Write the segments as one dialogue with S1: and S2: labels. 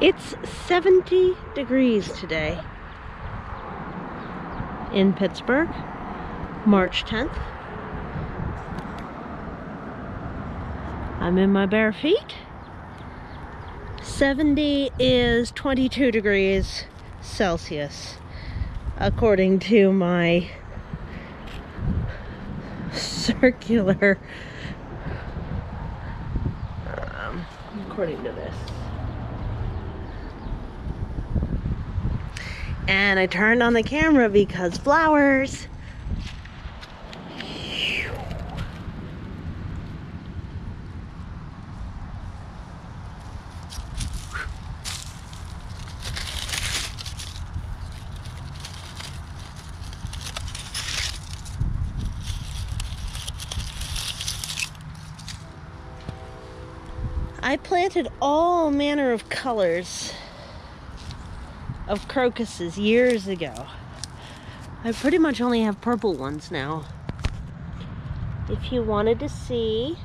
S1: It's 70 degrees today in Pittsburgh, March 10th. I'm in my bare feet. 70 is 22 degrees Celsius, according to my circular, according to this. And I turned on the camera because flowers. I planted all manner of colors of crocuses years ago. I pretty much only have purple ones now. If you wanted to see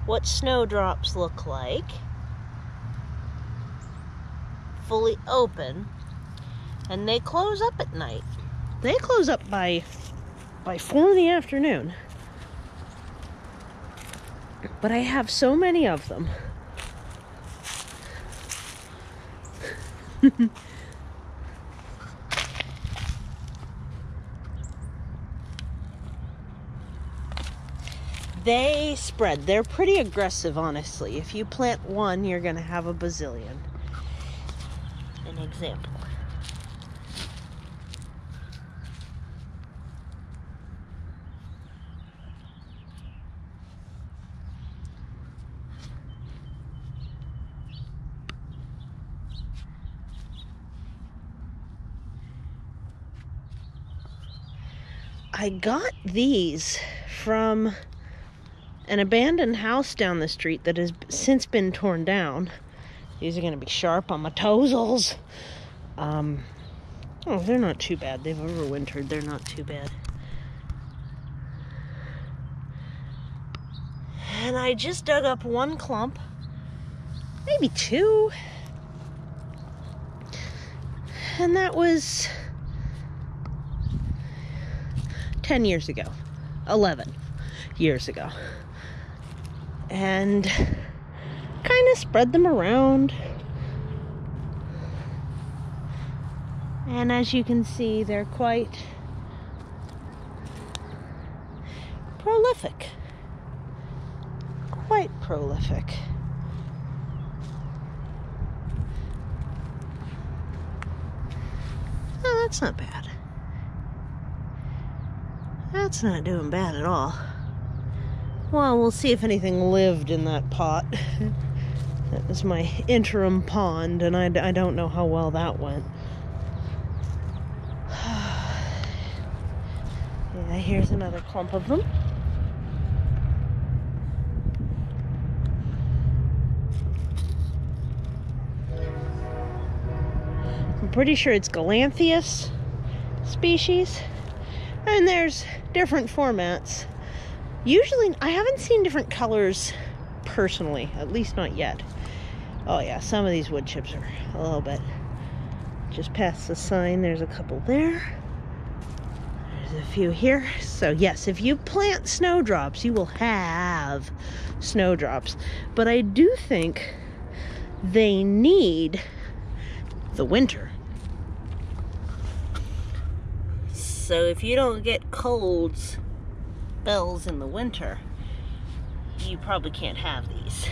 S1: what snowdrops look like, fully open, and they close up at night. They close up by 4 in the afternoon. But I have so many of them. They spread. They're pretty aggressive, honestly. If you plant one, you're going to have a bazillion. An example. I got these from an abandoned house down the street that has since been torn down. These are going to be sharp on my toesles. Oh, they're not too bad. They've overwintered. They're not too bad. And I just dug up one clump, maybe two. And that was 10 years ago, 11 years ago. And kind of spread them around. And as you can see, they're quite prolific. Quite prolific. Oh, that's not bad. That's not doing bad at all. Well, we'll see if anything lived in that pot. That was my interim pond, and I don't know how well that went. Yeah, here's another clump of them. I'm pretty sure it's Galantheus species. And there's different formats. Usually, I haven't seen different colors personally, at least not yet. Oh yeah, some of these wood chips are a little bit just past the sign. There's a couple there. There's a few here. So yes, if you plant snowdrops, you will have snowdrops. But I do think they need the winter. So if you don't get cold spells in the winter, you probably can't have these.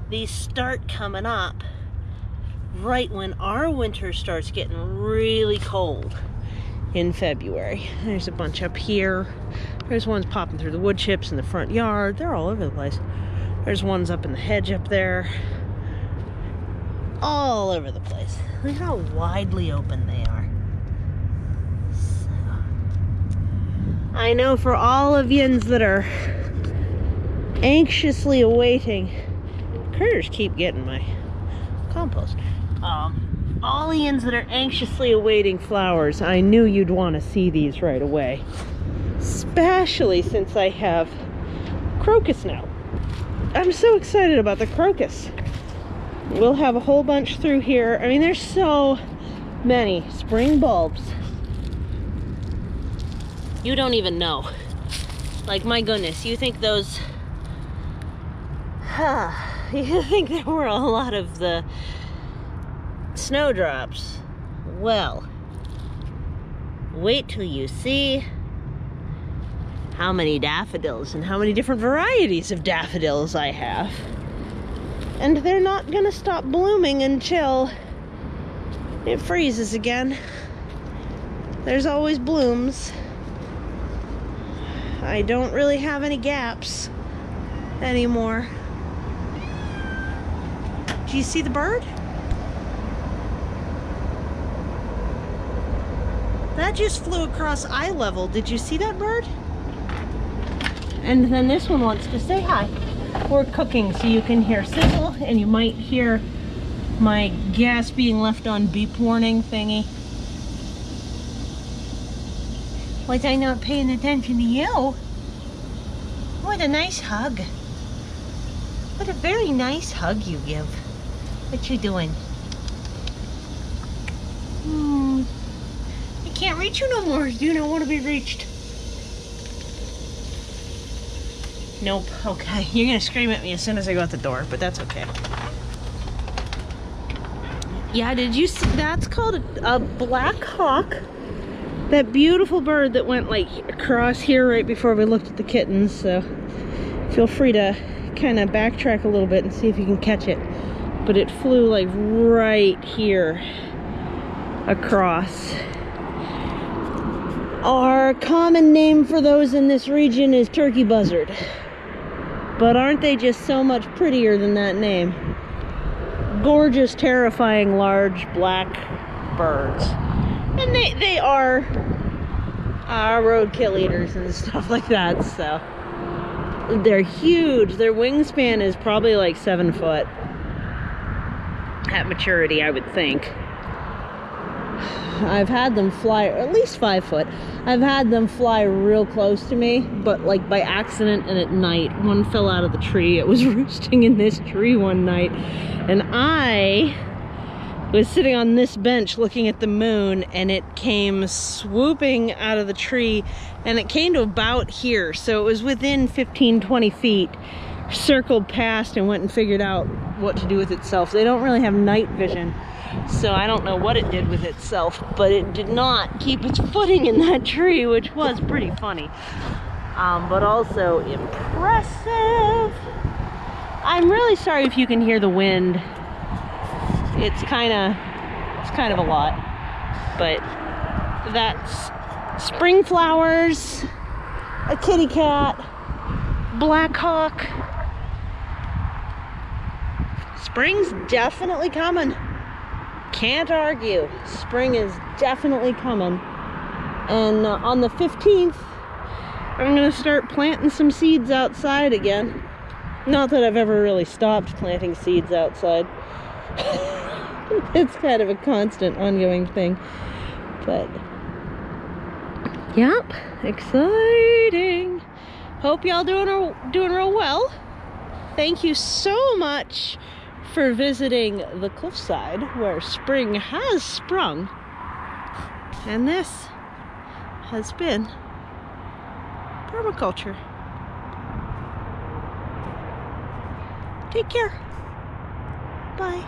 S1: These start coming up right when our winter starts getting really cold in February. There's a bunch up here. There's ones popping through the wood chips in the front yard. They're all over the place. There's ones up in the hedge up there. All over the place. Look how widely open they are. I know for all of yins that are anxiously awaiting, critters keep getting my compost. All yins that are anxiously awaiting flowers, I knew you'd want to see these right away. Especially since I have crocus now. I'm so excited about the crocus. We'll have a whole bunch through here. I mean, there's so many spring bulbs. You don't even know. Like, my goodness, you think those... you think there were a lot of the snowdrops. Well, wait till you see how many daffodils and how many different varieties of daffodils I have. And they're not gonna stop blooming until it freezes again. There's always blooms. I don't really have any gaps anymore. Do you see the bird? That just flew across eye level. Did you see that bird? And then this one wants to say hi. We're cooking, so you can hear sizzle, and you might hear my gas being left on beep warning thingy. Was I not paying attention to you? What a nice hug. What a very nice hug you give. What you doing? I can't reach you no more. You don't want to be reached. Nope. Okay. You're gonna scream at me as soon as I go out the door, but that's okay. Yeah, did you see? That's called a black hawk. That beautiful bird that went like across here right before we looked at the kittens, so feel free to kind of backtrack a little bit and see if you can catch it. But it flew like right here across. Our common name for those in this region is turkey buzzard. But aren't they just so much prettier than that name? Gorgeous, terrifying, large black birds. And they are roadkill eaters and stuff like that, so. They're huge. Their wingspan is probably like 7 foot. At maturity, I would think. I've had them fly, at least 5 foot. I've had them fly real close to me, but like by accident and at night. One fell out of the tree. It was roosting in this tree one night, and I was sitting on this bench looking at the moon, and it came swooping out of the tree, and it came to about here, so it was within 15-20 feet, circled past and went and figured out what to do with itself. They don't really have night vision, so I don't know what it did with itself, but it did not keep its footing in that tree, which was pretty funny, but also impressive. I'm really sorry if you can hear the wind. It's kind of a lot, but that's spring flowers, a kitty cat, black hawk. Spring's definitely coming. Can't argue. Spring is definitely coming. And on the 15th, I'm gonna start planting some seeds outside again. Not that I've ever really stopped planting seeds outside. It's kind of a constant, ongoing thing. But, yep, exciting. Hope y'all doing real well. Thank you so much for visiting the cliffside where spring has sprung. And this has been Permaculture. Take care. Bye.